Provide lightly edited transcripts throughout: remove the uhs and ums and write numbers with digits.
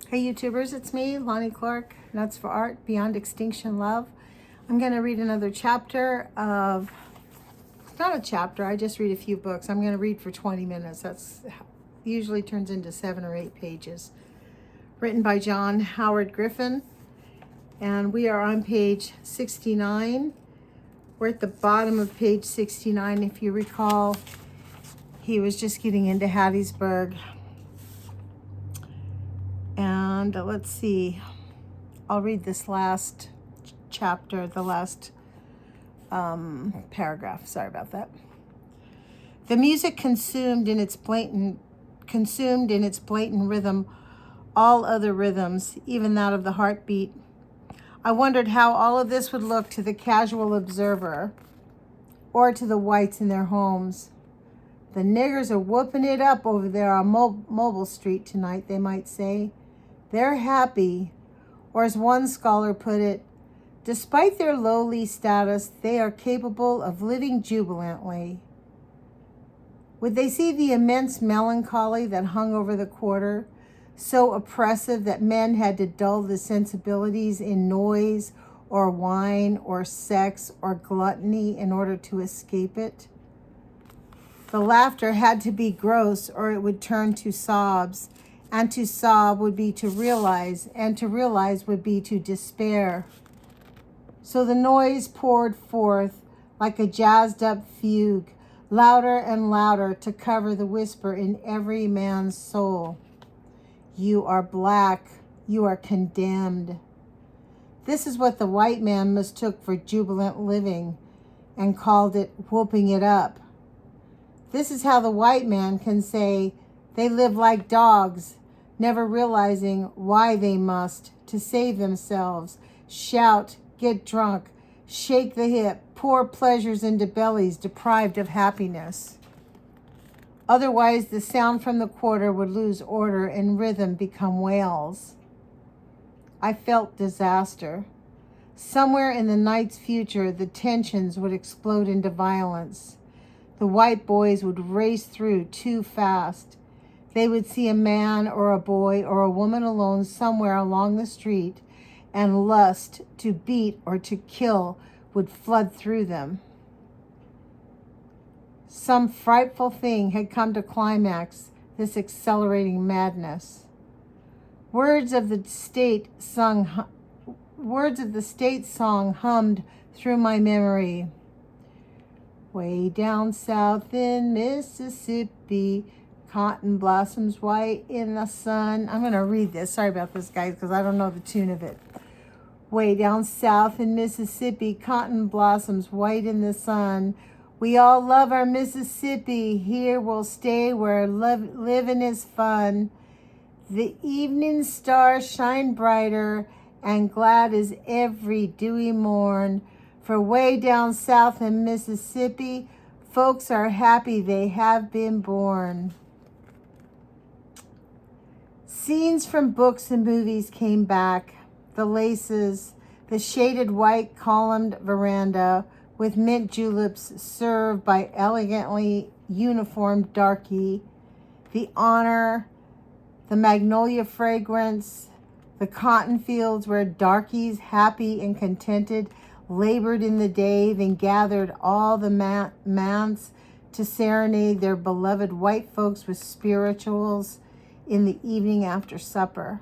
Hey YouTubers, it's me, Lonnie Clark, Nuts for Art, Beyond Extinction Love. I'm going to read another chapter of, it's not a chapter, I just read a few books. I'm going to read for 20 minutes. That's usually turns into 7 or 8 pages. Written by John Howard Griffin. And we are on page 69. We're at the bottom of page 69. If you recall, he was just getting into Hattiesburg. And let's see, I'll read this last chapter, the last paragraph. Sorry about that. The music consumed in its blatant rhythm all other rhythms, even that of the heartbeat. I wondered how all of this would look to the casual observer or to the whites in their homes. The niggers are whooping it up over there on Mobile Street tonight, they might say. They're happy, or as one scholar put it, despite their lowly status, they are capable of living jubilantly. Would they see the immense melancholy that hung over the quarter, so oppressive that men had to dull the sensibilities in noise or wine or sex or gluttony in order to escape it? The laughter had to be gross or it would turn to sobs. And to sob would be to realize, and to realize would be to despair. So the noise poured forth like a jazzed up fugue, louder and louder to cover the whisper in every man's soul. You are black, you are condemned. This is what the white man mistook for jubilant living and called it whooping it up. This is how the white man can say they live like dogs, never realizing why they must, to save themselves, shout, get drunk, shake the hip, pour pleasures into bellies deprived of happiness. Otherwise, the sound from the quarter would lose order and rhythm become wails. I felt disaster. Somewhere in the night's future, the tensions would explode into violence. The white boys would race through too fast. They would see a man or a boy or a woman alone somewhere along the street, and lust to beat or to kill would flood through them. Some frightful thing had come to climax this accelerating madness. Words of the state song hummed through my memory. Way down south in Mississippi, cotton blossoms white in the sun. I'm going to read this. Sorry about this, guys, because I don't know the tune of it. Way down south in Mississippi, cotton blossoms white in the sun. We all love our Mississippi. Here we'll stay where living is fun. The evening stars shine brighter, and glad is every dewy morn. For way down south in Mississippi, folks are happy they have been born. Scenes from books and movies came back. The laces, the shaded white columned veranda with mint juleps served by elegantly uniformed darky, the honor, the magnolia fragrance, the cotton fields where darkies, happy and contented, labored in the day, then gathered all the manse to serenade their beloved white folks with spirituals in the evening after supper,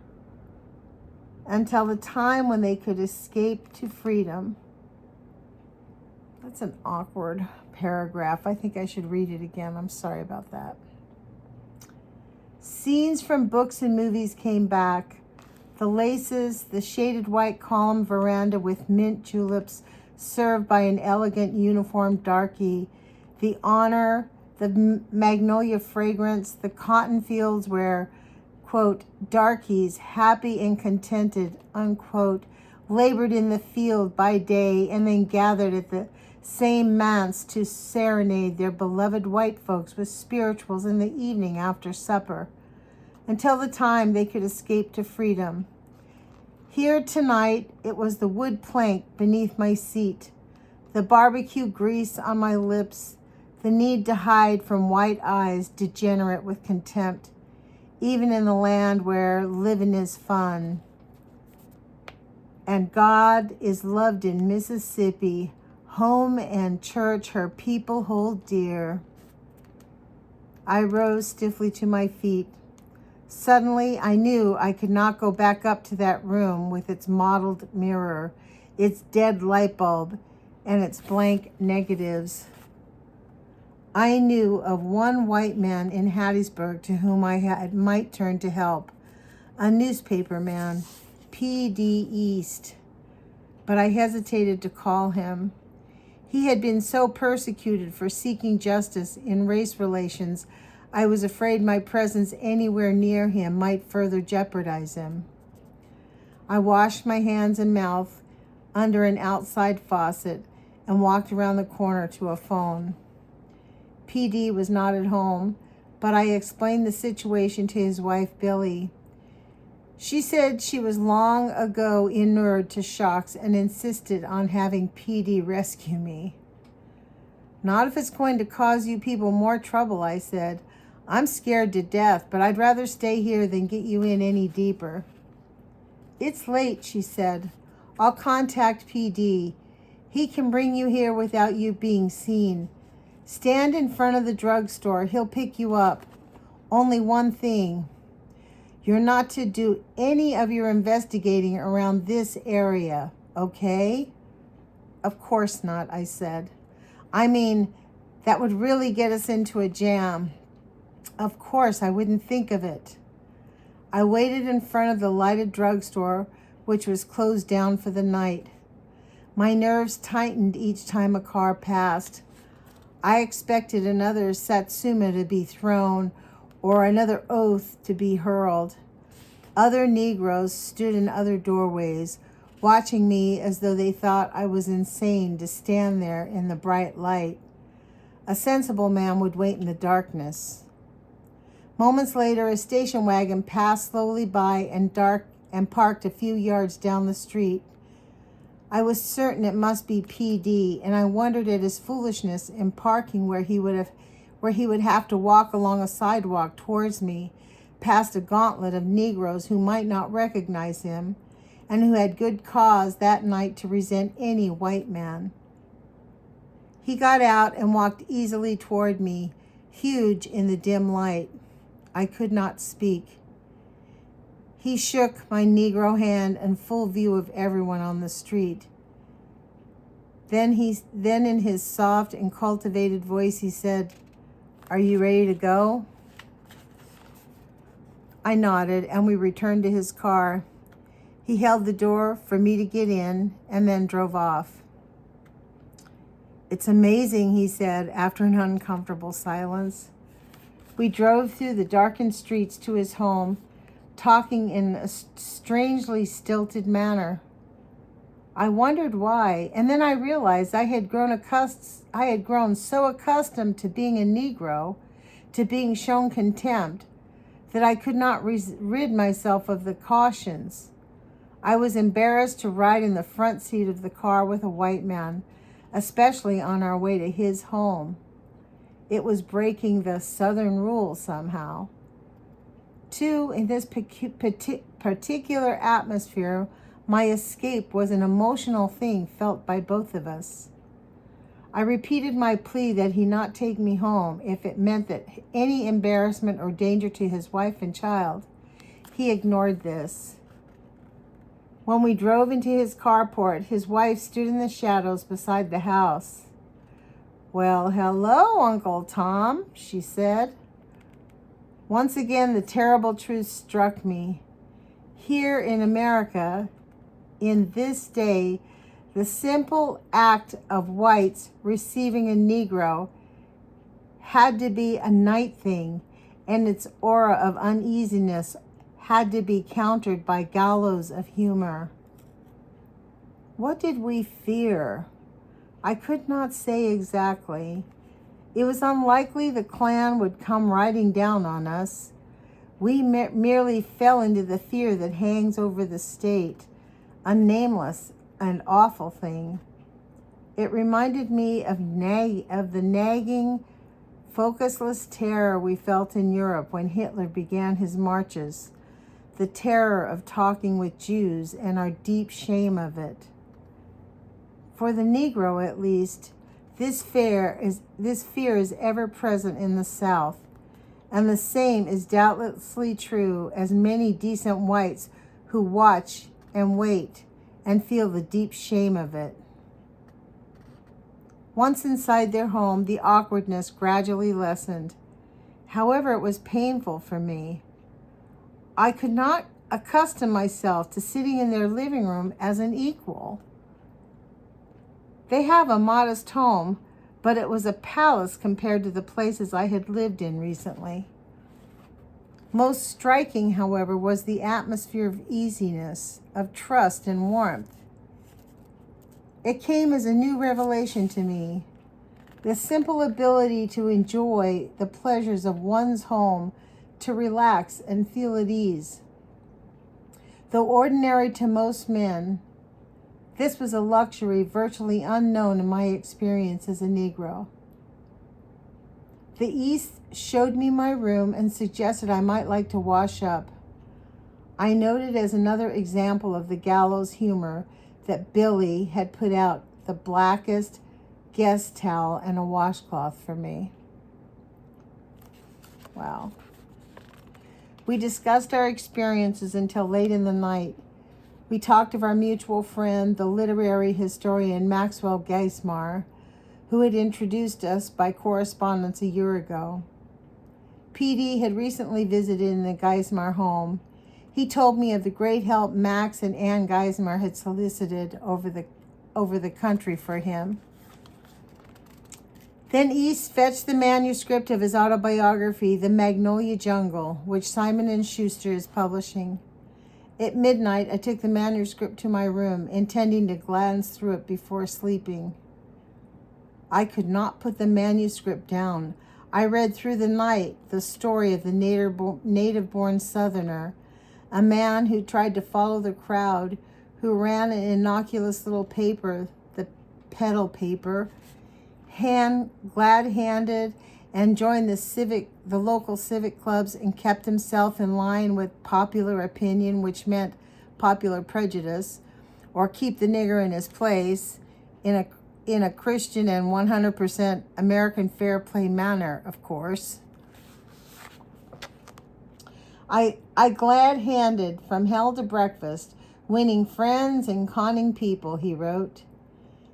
until the time when they could escape to freedom. That's an awkward paragraph. I think I should read it again. I'm sorry about that. Scenes from books and movies came back. The laces, the shaded white column veranda with mint juleps served by an elegant uniformed darky, the honor, the magnolia fragrance, the cotton fields where, quote, darkies, happy and contented, unquote, labored in the field by day and then gathered at the same manse to serenade their beloved white folks with spirituals in the evening after supper, until the time they could escape to freedom. Here tonight, it was the wood plank beneath my seat, the barbecue grease on my lips, the need to hide from white eyes degenerate with contempt. even in the land where living is fun. And God is loved in Mississippi, home and church her people hold dear. I rose stiffly to my feet. Suddenly, I knew I could not go back up to that room with its mottled mirror, its dead light bulb, and its blank negatives. I knew of one white man in Hattiesburg to whom I might turn to help, a newspaper man, P.D. East, but I hesitated to call him. He had been so persecuted for seeking justice in race relations, I was afraid my presence anywhere near him might further jeopardize him. I washed my hands and mouth under an outside faucet and walked around the corner to a phone. PD was not at home, but I explained the situation to his wife, Billy. She said she was long ago inured to shocks and insisted on having PD rescue me. Not if it's going to cause you people more trouble, I said. I'm scared to death, but I'd rather stay here than get you in any deeper. It's late, she said. I'll contact PD. He can bring you here without you being seen. Stand in front of the drugstore. He'll pick you up. Only one thing. You're not to do any of your investigating around this area, okay? Of course not, I said. I mean, that would really get us into a jam. Of course, I wouldn't think of it. I waited in front of the lighted drugstore, which was closed down for the night. My nerves tightened each time a car passed. I expected another satsuma to be thrown or another oath to be hurled. Other Negroes stood in other doorways, watching me as though they thought I was insane to stand there in the bright light. A sensible man would wait in the darkness. Moments later, a station wagon passed slowly by and parked a few yards down the street. I was certain it must be PD, and I wondered at his foolishness in parking where he would have to walk along a sidewalk towards me, past a gauntlet of Negroes who might not recognize him, and who had good cause that night to resent any white man. He got out and walked easily toward me, huge in the dim light. I could not speak. He shook my Negro hand in full view of everyone on the street. Then in his soft and cultivated voice, he said, "Are you ready to go?" I nodded, and we returned to his car. He held the door for me to get in and then drove off. "It's amazing," he said after an uncomfortable silence. We drove through the darkened streets to his home, talking in a strangely stilted manner. I wondered why, and then I realized I had grown so accustomed to being a Negro, to being shown contempt, that I could not rid myself of the cautions. I was embarrassed to ride in the front seat of the car with a white man, especially on our way to his home. It was breaking the Southern rule somehow. Too, in this particular atmosphere, my escape was an emotional thing felt by both of us. I repeated my plea that he not take me home if it meant that any embarrassment or danger to his wife and child. He ignored this. When we drove into his carport, his wife stood in the shadows beside the house. "Well, hello, Uncle Tom," she said. Once again, the terrible truth struck me. Here in America, in this day, the simple act of whites receiving a Negro had to be a night thing, and its aura of uneasiness had to be countered by gallows of humor. What did we fear? I could not say exactly. It was unlikely the Klan would come riding down on us. We merely fell into the fear that hangs over the state, a nameless and awful thing. It reminded me of the nagging Focusless terror we felt in Europe when Hitler began his marches, the terror of talking with Jews and our deep shame of it. For the Negro, at least, this fear is ever present in the South, and the same is doubtlessly true as many decent whites who watch and wait and feel the deep shame of it. Once inside their home, the awkwardness gradually lessened. However, it was painful for me. I could not accustom myself to sitting in their living room as an equal. They have a modest home, but it was a palace compared to the places I had lived in recently. Most striking, however, was the atmosphere of easiness, of trust and warmth. It came as a new revelation to me. The simple ability to enjoy the pleasures of one's home, to relax and feel at ease. Though ordinary to most men, this was a luxury virtually unknown in my experience as a Negro. The East showed me my room and suggested I might like to wash up. I noted as another example of the gallows humor that Billy had put out the blackest guest towel and a washcloth for me. Wow. We discussed our experiences until late in the night. We talked of our mutual friend, the literary historian Maxwell Geismar, who had introduced us by correspondence a year ago. PD had recently visited in the Geismar home. He told me of the great help Max and Ann Geismar had solicited over the country for him. Then East fetched the manuscript of his autobiography, The Magnolia Jungle, which Simon & Schuster is publishing. At midnight, I took the manuscript to my room, intending to glance through it before sleeping. I could not put the manuscript down. I read through the night the story of the native-born Southerner, a man who tried to follow the crowd, who ran an innocuous little paper, the pedal paper, glad-handed, and joined the local civic clubs and kept himself in line with popular opinion, which meant popular prejudice, or keep the nigger in his place, in a Christian and 100% American fair play manner, of course. I glad-handed from hell to breakfast, winning friends and conning people, he wrote.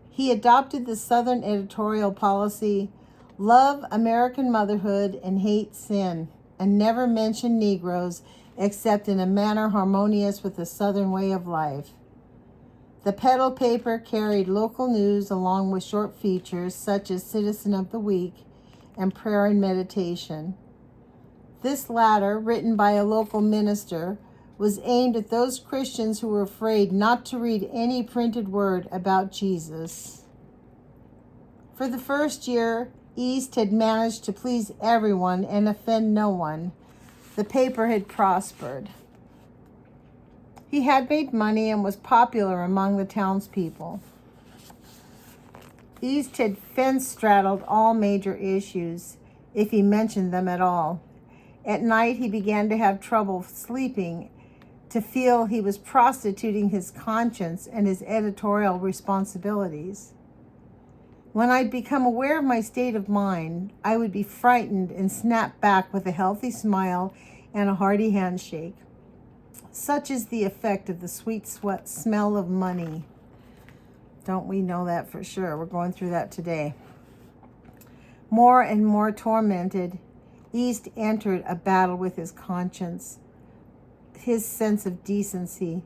He adopted the Southern editorial policy, love American motherhood and hate sin, and never mentioned Negroes except in a manner harmonious with the Southern way of life. The pedal paper carried local news along with short features such as Citizen of the Week and Prayer and Meditation. This latter, written by a local minister, was aimed at those Christians who were afraid not to read any printed word about Jesus. For the first year, East had managed to please everyone and offend no one. The paper had prospered. He had made money and was popular among the townspeople. East had fence-straddled all major issues, if he mentioned them at all. At night, he began to have trouble sleeping, to feel he was prostituting his conscience and his editorial responsibilities. When I'd become aware of my state of mind, I would be frightened and snap back with a healthy smile and a hearty handshake. Such is the effect of the sweet smell of money. Don't we know that for sure? We're going through that today. More and more tormented, East entered a battle with his conscience, his sense of decency.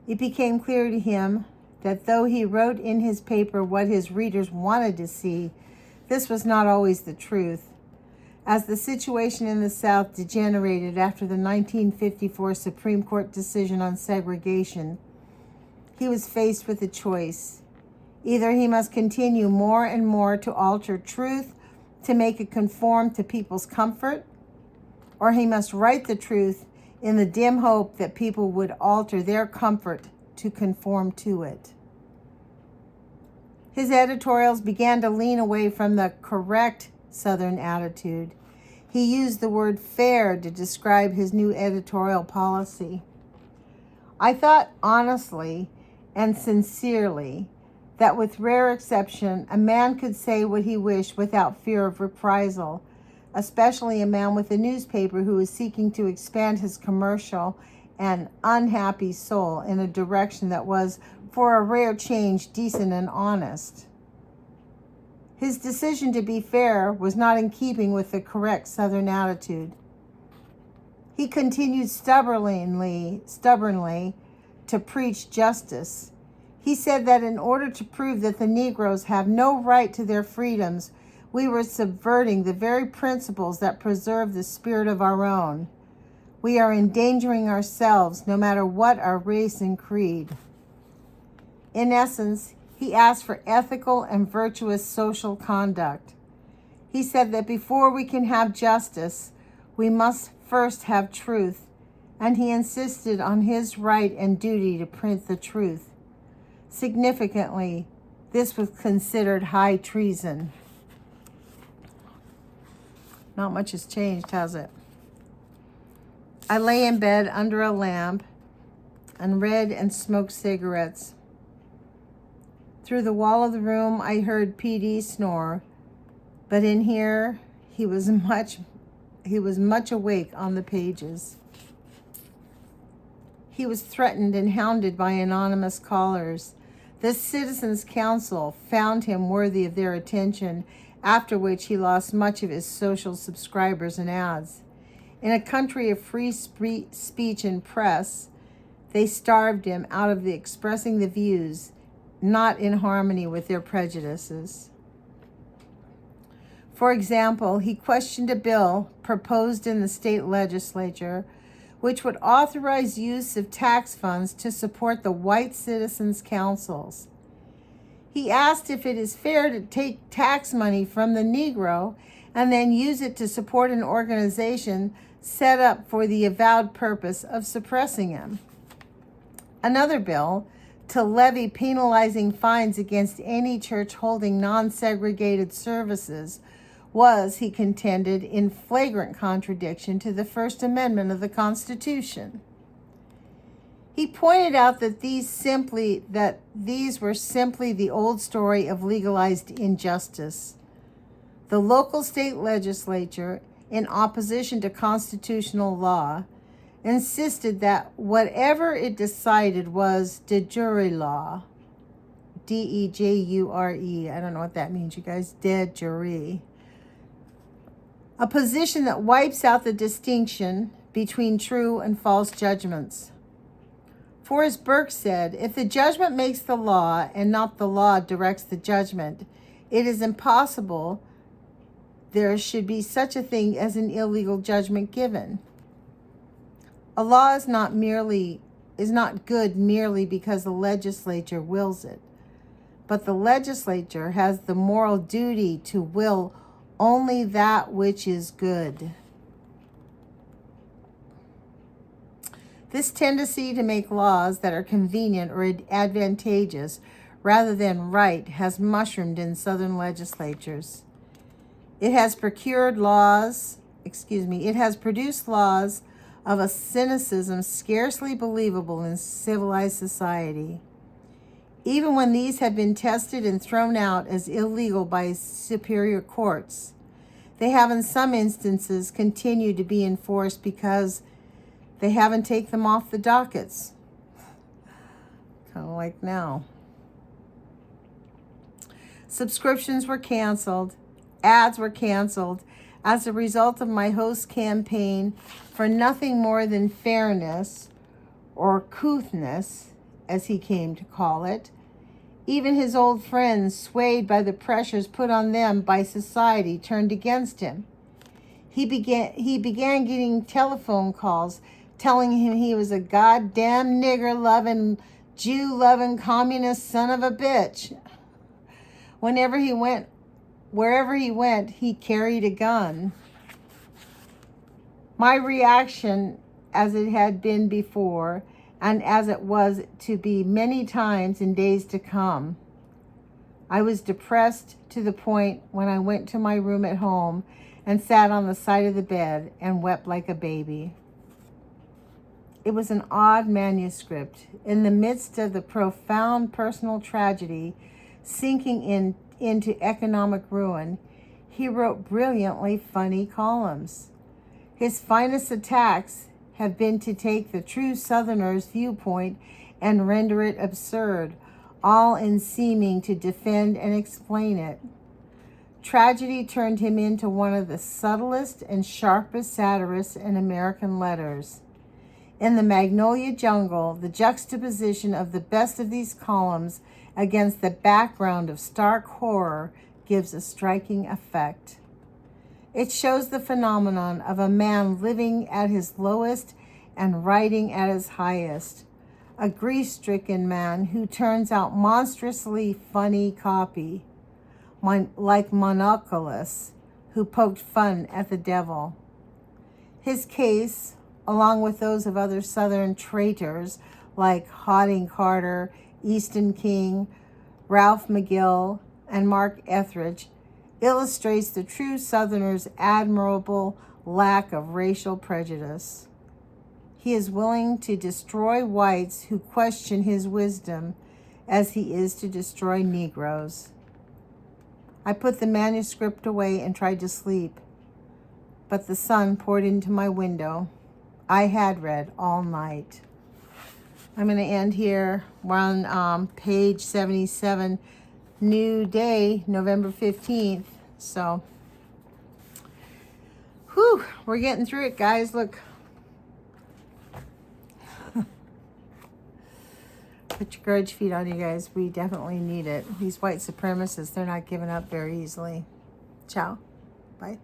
It became clear to him that though he wrote in his paper what his readers wanted to see, this was not always the truth. As the situation in the South degenerated after the 1954 Supreme Court decision on segregation, he was faced with a choice. Either he must continue more and more to alter truth to make it conform to people's comfort, or he must write the truth in the dim hope that people would alter their comfort to conform to it. His editorials began to lean away from the correct Southern attitude. He used the word fair to describe his new editorial policy. I thought honestly and sincerely that with rare exception, a man could say what he wished without fear of reprisal, especially a man with a newspaper who is seeking to expand his commercial and unhappy soul in a direction that was, for a rare change, decent and honest. His decision to be fair was not in keeping with the correct Southern attitude. He continued stubbornly to preach justice. He said that in order to prove that the Negroes have no right to their freedoms, we were subverting the very principles that preserve the spirit of our own. We are endangering ourselves, no matter what our race and creed. In essence, he asked for ethical and virtuous social conduct. He said that before we can have justice, we must first have truth, and he insisted on his right and duty to print the truth. Significantly, this was considered high treason. Not much has changed, has it? I lay in bed under a lamp and read and smoked cigarettes. Through the wall of the room, I heard PD snore, but in here, he was much awake on the pages. He was threatened and hounded by anonymous callers. The Citizens Council found him worthy of their attention, after which he lost much of his social subscribers and ads. In a country of free speech and press, they starved him out of expressing the views not in harmony with their prejudices. For example, he questioned a bill proposed in the state legislature which would authorize use of tax funds to support the white citizens' councils. He asked if it is fair to take tax money from the Negro and then use it to support an organization set up for the avowed purpose of suppressing him. Another bill to levy penalizing fines against any church holding non-segregated services was, he contended, in flagrant contradiction to the First Amendment of the Constitution. He pointed out that these were simply the old story of legalized injustice. The local state legislature, in opposition to constitutional law, insisted that whatever it decided was de jure law. D-E-J-U-R-E. I don't know what that means, you guys. De jure. A position that wipes out the distinction between true and false judgments. For as Burke said, if the judgment makes the law and not the law directs the judgment, it is impossible there should be such a thing as an illegal judgment given. A law is not good merely because the legislature wills it, but the legislature has the moral duty to will only that which is good. This tendency to make laws that are convenient or advantageous rather than right has mushroomed in Southern legislatures. It has produced laws of a cynicism scarcely believable in civilized society. Even when these have been tested and thrown out as illegal by superior courts, they have in some instances continued to be enforced because they haven't taken them off the dockets. Kind of like now. Subscriptions were canceled, ads were canceled, as a result of my host's campaign for nothing more than fairness, or couthness, as he came to call it. Even his old friends, swayed by the pressures put on them by society, turned against him. He began getting telephone calls telling him he was a goddamn nigger-loving, Jew-loving, communist son of a bitch. Wherever he went, he carried a gun. My reaction, as it had been before, and as it was to be many times in days to come, I was depressed to the point when I went to my room at home and sat on the side of the bed and wept like a baby. It was an odd manuscript. In the midst of the profound personal tragedy sinking into economic ruin, he wrote brilliantly funny columns. His finest attacks have been to take the true Southerner's viewpoint and render it absurd, all in seeming to defend and explain it. Tragedy turned him into one of the subtlest and sharpest satirists in American letters. In the Magnolia Jungle, the juxtaposition of the best of these columns against the background of stark horror gives a striking effect. It shows the phenomenon of a man living at his lowest and writing at his highest, a grief-stricken man who turns out monstrously funny copy, like Monoculus, who poked fun at the devil. His case, along with those of other Southern traitors like Harding Carter, Easton King, Ralph McGill, and Mark Etheridge, illustrates the true Southerner's admirable lack of racial prejudice. He is willing to destroy whites who question his wisdom as he is to destroy Negroes. I put the manuscript away and tried to sleep, but the sun poured into my window. I had read all night. I'm going to end here. We're on page 77, new day, November 15th. So, we're getting through it, guys. Look. Put your grudge feet on, you guys. We definitely need it. These white supremacists, they're not giving up very easily. Ciao. Bye.